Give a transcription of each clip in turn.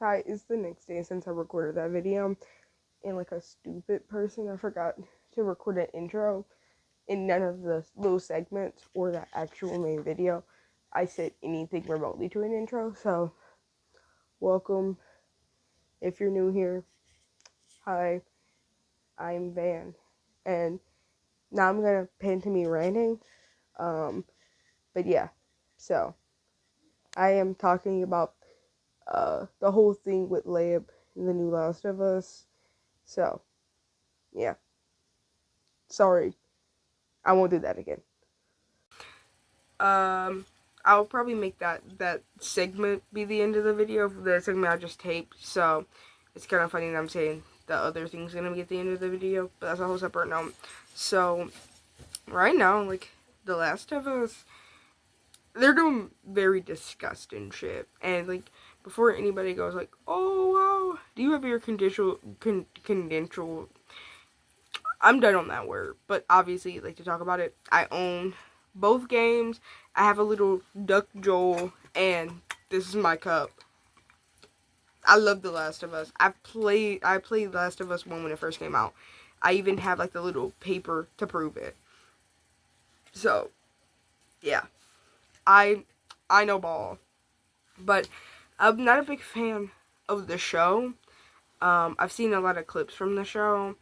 Hi, it's the next day since I recorded that video, and like a stupid person, I forgot to record an intro in none of the little segments or the actual main video. I said anything remotely to an intro, so welcome if you're new here. Hi, I'm Van, and now I'm gonna pan to me ranting. Um, but yeah, so I am talking about the whole thing with Lab in the new Last of Us. So yeah, sorry. I won't do that again. Um, I'll probably make that segment be the end of the video, the segment I just taped. So it's kind of funny that I'm saying the other thing's gonna be at the end of the video, but that's a whole separate note. So right now, like The Last of Us, they're doing very disgusting shit, and like before anybody goes like, oh wow, do you have your credential? I'm done on that word, but obviously, like to talk about it, I own both games. I have a little Duck Joel, and this is my cup. I love The Last of Us. I played Last of Us 1 when it first came out. I even have like the little paper to prove it. So, yeah. I I know ball. But I'm not a big fan of the show. I've seen a lot of clips from the show.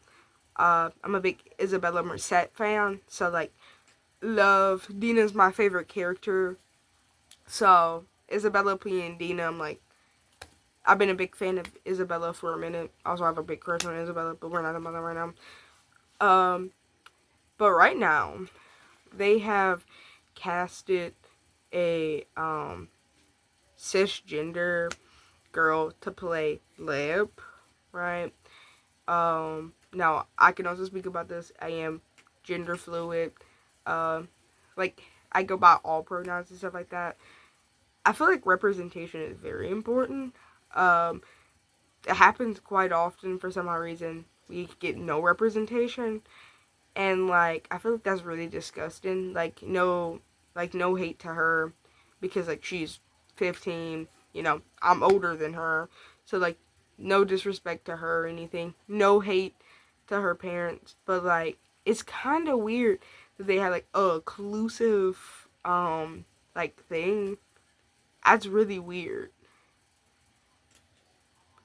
I'm a big Isabella Merced fan, so like love Dina's my favorite character. So Isabella playing Dina, I'm like, I've been a big fan of Isabella for a minute. I also have a big crush on Isabella, but we're not about that right now. Um, but right now they have casted a cisgender girl to play Lib, right? Now I can also speak about this. I am gender fluid. Um, like I go by all pronouns and stuff like that. I feel like representation is very important. Um, it happens quite often for some odd reason. We get no representation, and like I feel like that's really disgusting. Like no hate to her, because like she's 15. You know, I'm older than her, so like no disrespect to her or anything. No hate to her parents, but like it's kind of weird that they had like a inclusive like thing. That's really weird.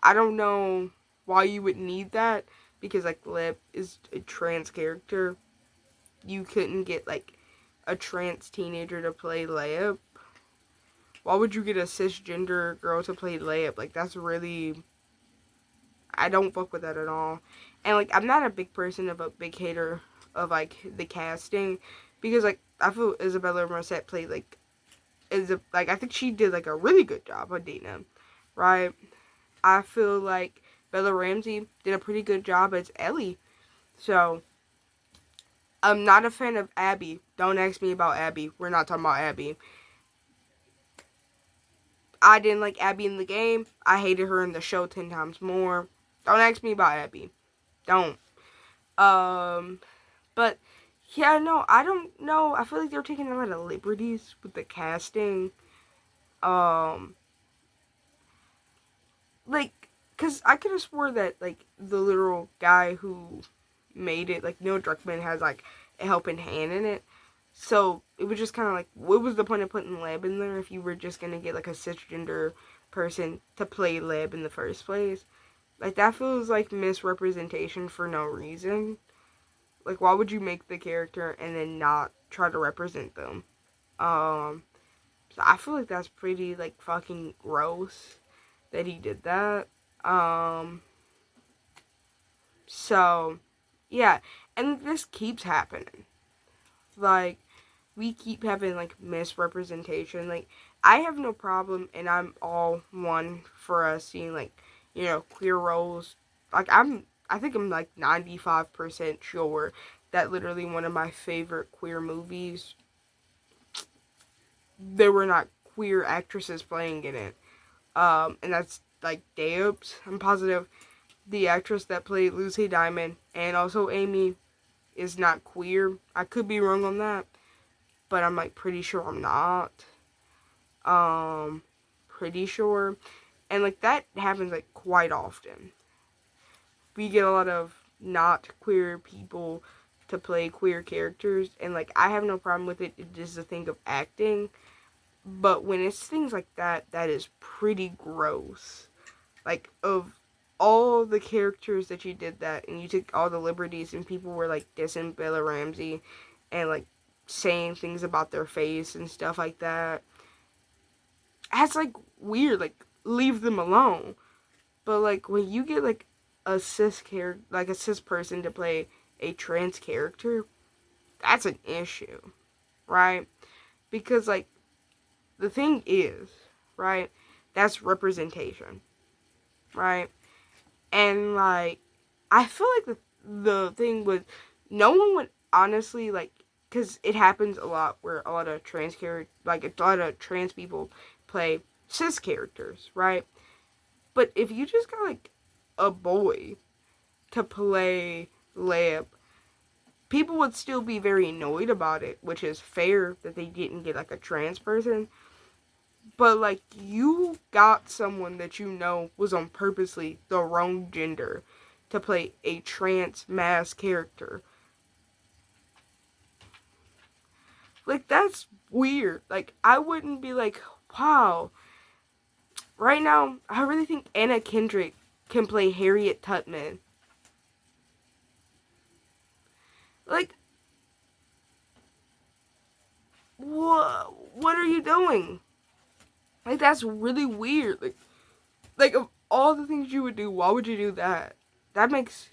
I don't know why you would need that, because like Lip is a trans character. You couldn't get like a trans teenager to play Lip. Why would you get a cisgender girl to play Lip? Like that's really, I don't fuck with that at all. And like I'm not a big person of a big hater of like the casting, because like I feel Isabella Merced played like I think she did like a really good job on Dina, right? I feel like Bella Ramsey did a pretty good job as Ellie. So, I'm not a fan of Abby. Don't ask me about Abby. We're not talking about Abby. I didn't like Abby in the game. I hated her in the show 10 times more. Don't ask me about Abby. Don't. But yeah, no, I don't know. I feel like they're taking a lot of liberties with the casting. Um, like, cause I could have swore that like the literal guy who made it, like Neil Druckmann, has like a helping hand in it. So it was just kind of like, what was the point of putting Leb in there if you were just gonna get like a cisgender person to play Leb in the first place? Like that feels like misrepresentation for no reason. Like why would you make the character and then not try to represent them? So I feel like that's pretty like fucking gross that he did that. Um, so yeah, and this keeps happening. Like we keep having like misrepresentation. Like I have no problem, and I'm all one for us seeing like queer roles. Like I think I'm like 95% sure that literally one of my favorite queer movies, there were not queer actresses playing in it. And that's like Debs. I'm positive the actress that played Lucy Diamond and also Amy is not queer. I could be wrong on that, but I'm like pretty sure I'm not. Pretty sure. And like that happens like quite often. We get a lot of not queer people to play queer characters, and like I have no problem with it. It is a thing of acting, but when it's things like that, that is pretty gross. Like, of all the characters that you did that, and you took all the liberties, and people were like dissing Bella Ramsey and like saying things about their face and stuff like that. That's like weird. Like, leave them alone. But like when you get like a like a cis person to play a trans character, that's an issue, right? Because like the thing is, right? That's representation, right? And like I feel like the thing with no one would honestly like, because it happens a lot where a lot of like a lot of trans people play cis characters, right? But if you just got like a boy to play Lamp, people would still be very annoyed about it, which is fair that they didn't get like a trans person. But like you got someone that you know was on purposely the wrong gender to play a trans mass character. Like that's weird. Like I wouldn't be like, wow. Right now, I really think Anna Kendrick can play Harriet Tubman. Like, what are you doing? Like that's really weird. Like of all the things you would do, why would you do that? That makes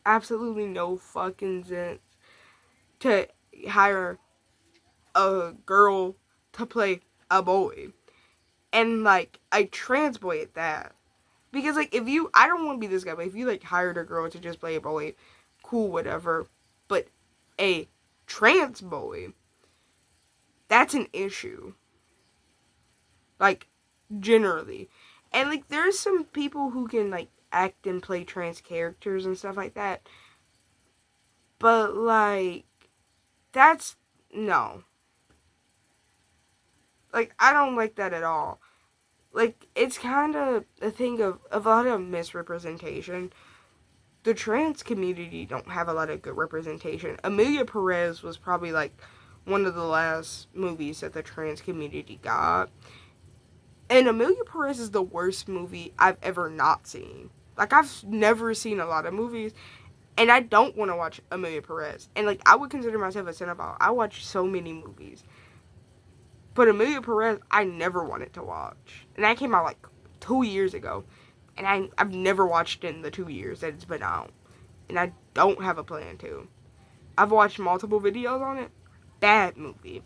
absolutely no fucking sense. To hire a girl to play a boy, and like a trans boy at that. Because like if you, I don't want to be this guy, but if you like hired a girl to just play a boy, cool, whatever. But a trans boy, that's an issue. Like generally. And like there's some people who can like act and play trans characters and stuff like that. But like that's no. Like I don't like that at all. Like it's kind of a thing of a lot of misrepresentation. The trans community don't have a lot of good representation. Emilia Perez was probably like one of the last movies that the trans community got. And Emilia Perez is the worst movie I've ever not seen. Like, I've never seen a lot of movies, and I don't want to watch Emilia Perez. And, like, I would consider myself a cinephile. I watch so many movies. But Emilia Perez, I never wanted to watch. And that came out, like, 2 years ago. And I've never watched it in the 2 years that it's been out. And I don't have a plan to. I've watched multiple videos on it. Bad movie.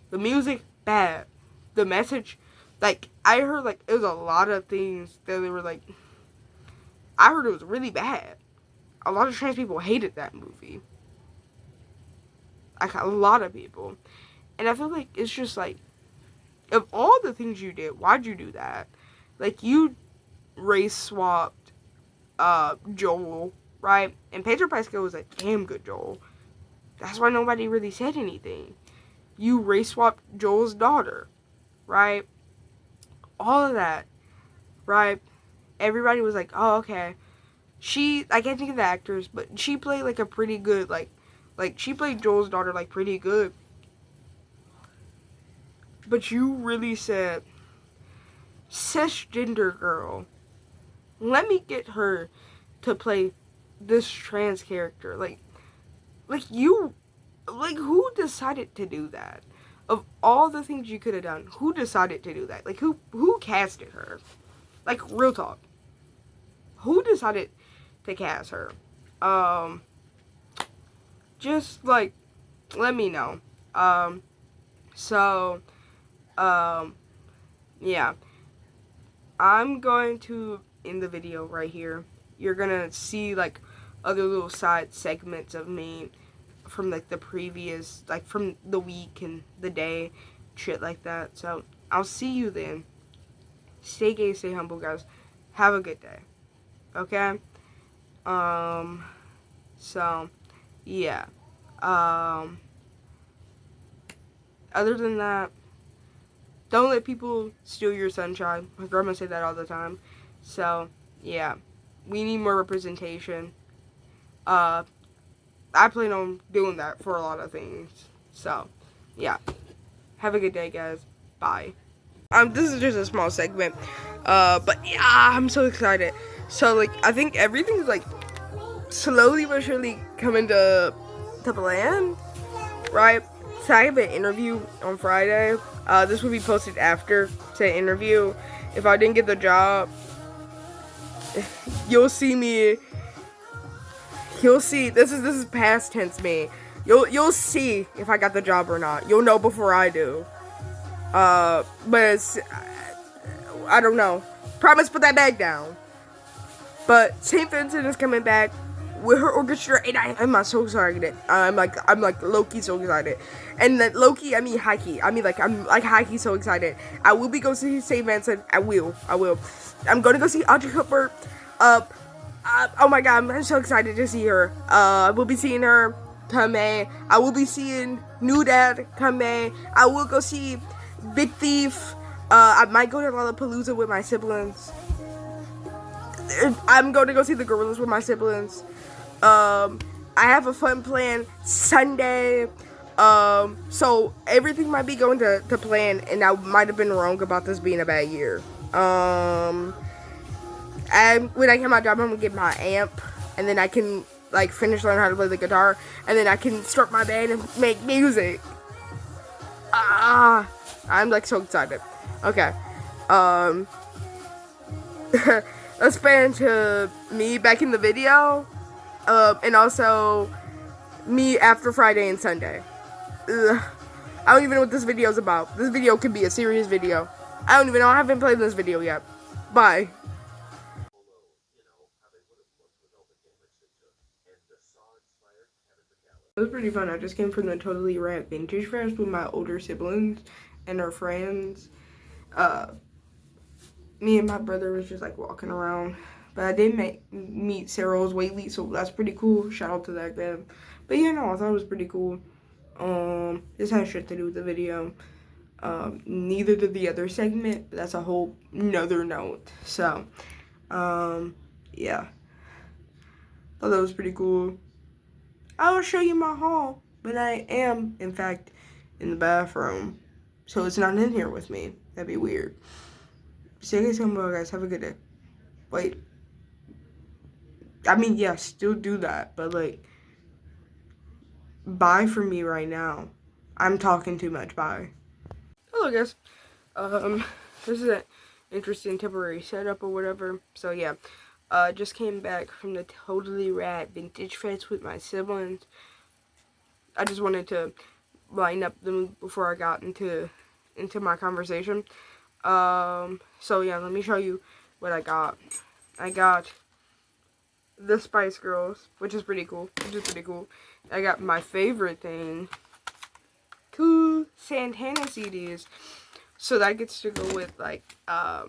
The music, bad. The message, like, I heard, like, it was a lot of things that they were, like, I heard it was really bad. A lot of trans people hated that movie. Like, a lot of people. And I feel like it's just, like, of all the things you did, why'd you do that? Like, you race swapped, Joel, right? And Pedro Pascal was a damn good Joel. That's why nobody really said anything. You race swapped Joel's daughter, right? All of that, right? Everybody was like, oh, okay. I can't think of the actors, but she played like a pretty good, like she played Joel's daughter like pretty good. But you really said, cisgender girl, let me get her to play this trans character. Like you, like who decided to do that? Of all the things you could have done, who decided to do that? Like who casted her? Like real talk. Who decided to cast her? Just like let me know. So yeah. I'm going to end the video right here. You're gonna see like other little side segments of me from like the previous, like from the week and the day, shit like that. So I'll see you then. Stay gay, stay humble, guys. Have a good day. Okay? So yeah. Other than that, Don't let people steal your sunshine. My grandma say that all the time. So, yeah. We need more representation. I plan on doing that for a lot of things. So, yeah. Have a good day, guys. Bye. This is just a small segment. But yeah, I'm so excited. So, like, I think everything's, like, slowly but surely coming to plan, right? So I have an interview on Friday. This will be posted after the interview. If I didn't get the job, you'll see me. You'll see. This is past tense me. You'll see if I got the job or not. You'll know before I do. But it's, I don't know. Promise, put that bag down. But St. Vincent is coming back with her orchestra, and I'm so excited. I'm like low-key so excited. And that low-key, I mean high-key. I'm like high-key so excited. I will be going to see St. Vincent. I will. I'm going to go see Audrey Hepburn. Oh my god, I'm so excited to see her. I will be seeing her come May. I will be seeing New Dad come May. I will go see Big Thief. I might go to Lollapalooza with my siblings. I'm going to go see the Gorillas with my siblings. I have a fun plan Sunday. So everything might be going to plan, and I might have been wrong about this being a bad year. And when I get my job, I'm gonna get my amp, and then I can like finish learning how to play the guitar, and then I can start my band and make music. I'm like so excited. Okay. Let's get into me back in the video, and also me after Friday and Sunday. I don't even know what this video is about. This video could be a serious video. I don't even know. I haven't played this video yet. Bye. It was pretty fun. I just came from the Totally Rad Vintage Fest with my older siblings and our friends. Me and my brother was just like walking around. But I did meet Sarah's Whaley, so that's pretty cool. Shout out to that guy. But yeah, no, I thought it was pretty cool. This has shit to do with the video. Neither did the other segment, but that's a whole nother note. So, yeah. Thought that was pretty cool. I will show you my haul, but I am, in fact, in the bathroom. So it's not in here with me. That'd be weird. See you guys tomorrow, guys. Have a good day. Wait. I mean, yeah, still do that, but like, bye for me right now. I'm talking too much. Bye. Hello, guys. This is an interesting temporary setup or whatever. So yeah, just came back from the Totally Rad Vintage Fest with my siblings. I just wanted to line up the mood before I got into my conversation. So yeah, let me show you what I got. I got the Spice Girls, which is pretty cool. I got my favorite thing, 2 Santana CDs. So that gets to go with, like, I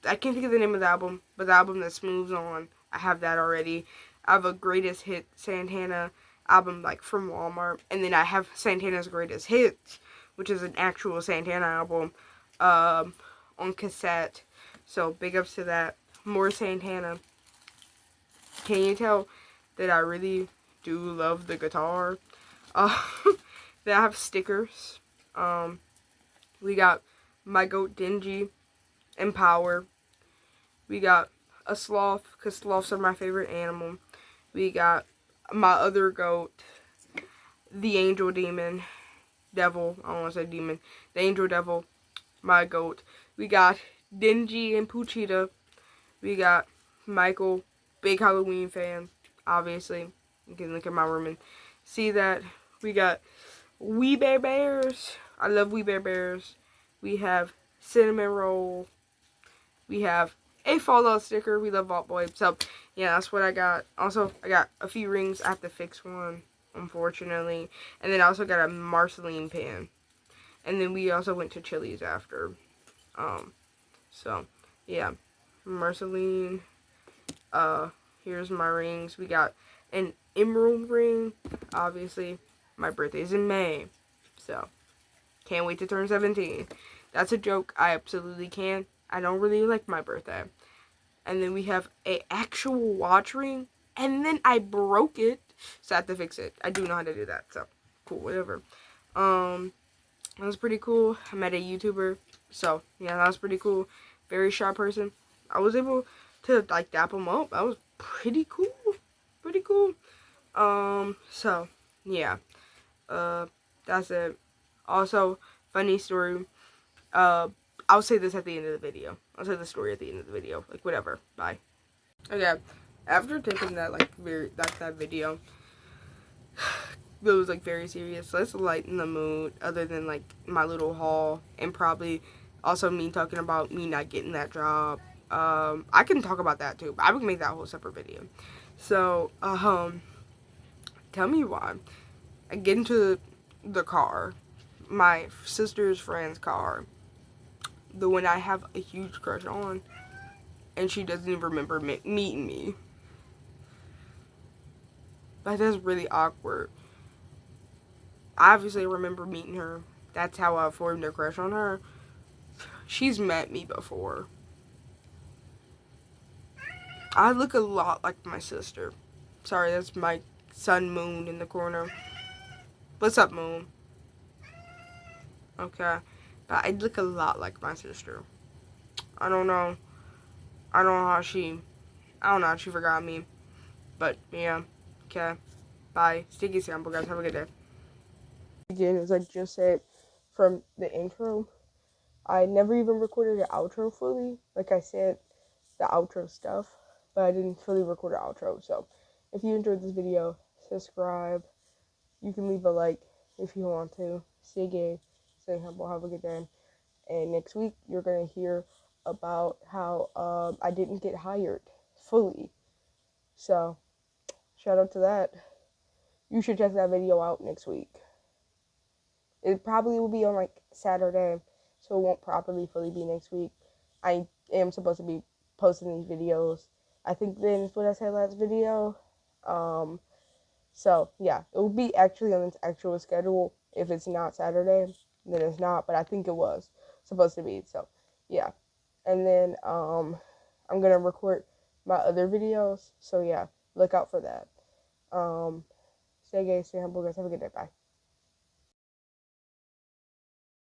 can't think of the name of the album, but the album that Smooth's on, I have that already. I have a Greatest Hit Santana album, like, from Walmart. And then I have Santana's Greatest Hits, which is an actual Santana album, on cassette. So, big ups to that. More Santana. Can you tell that I really do love the guitar? They have stickers. We got my goat Dingy and Power. We got a sloth, because sloths are my favorite animal. We got my other goat, the Angel Demon. Devil, I don't want to say demon. The Angel Devil, my goat. We got Dingy and Puchita. We got Michael, big Halloween fan, obviously. You can look at my room and see that. We got We Bear Bears. I love We Bear Bears. We have Cinnamon Roll. We have a Fallout sticker. We love Vault Boy. So, yeah, that's what I got. Also, I got a few rings. I have to fix one, unfortunately. And then I also got a Marceline pin. And then we also went to Chili's after. So, yeah. Marceline. Here's my rings. We got an emerald ring. Obviously, my birthday's in May. So, can't wait to turn 17. That's a joke. I absolutely can. I don't really like my birthday. And then we have a actual watch ring, and then I broke it, so I have to fix it. I do know how to do that, so cool, whatever. That was pretty cool. I met a YouTuber, so yeah, that was pretty cool. Very shy person. I was able to like dap him up. That was pretty cool. Pretty cool. So yeah. That's it. Also, funny story. Uh, I'll say this at the end of the video. I'll say the story at the end of the video. Like whatever. Bye. Okay. After taking that that video, it was like very serious. Let's lighten the mood. Other than like my little haul and probably also me talking about me not getting that job. I can talk about that too. But I would make that whole separate video. So tell me why. I get into the car, my sister's friend's car, the one I have a huge crush on, and she doesn't even remember meeting me. Like, that's really awkward. I obviously remember meeting her. That's how I formed a crush on her. She's met me before. I look a lot like my sister. Sorry, that's my son Moon in the corner. What's up, Moon? Okay. But I look a lot like my sister. I don't know. I don't know how she forgot me. But, yeah. Okay. Bye. Sticky sample, guys. Have a good day. Again, as I just said from the intro, I never even recorded the outro fully. Like I said, the outro stuff, but I didn't fully record the outro. So, if you enjoyed this video, subscribe. You can leave a like if you want to. Stay gay. Stay humble. Have a good day. And next week, you're going to hear about how I didn't get hired fully. So, shout out to that. You should check that video out next week. It probably will be on like Saturday, so it won't properly fully be next week. I am supposed to be posting these videos. I think then is what I said last video. So yeah, it will be actually on its actual schedule. If it's not Saturday, then it's not. But I think it was supposed to be. So yeah, and then I'm gonna record my other videos. So yeah, look out for that. Stay gay, stay humble, guys. Have a good day. Bye.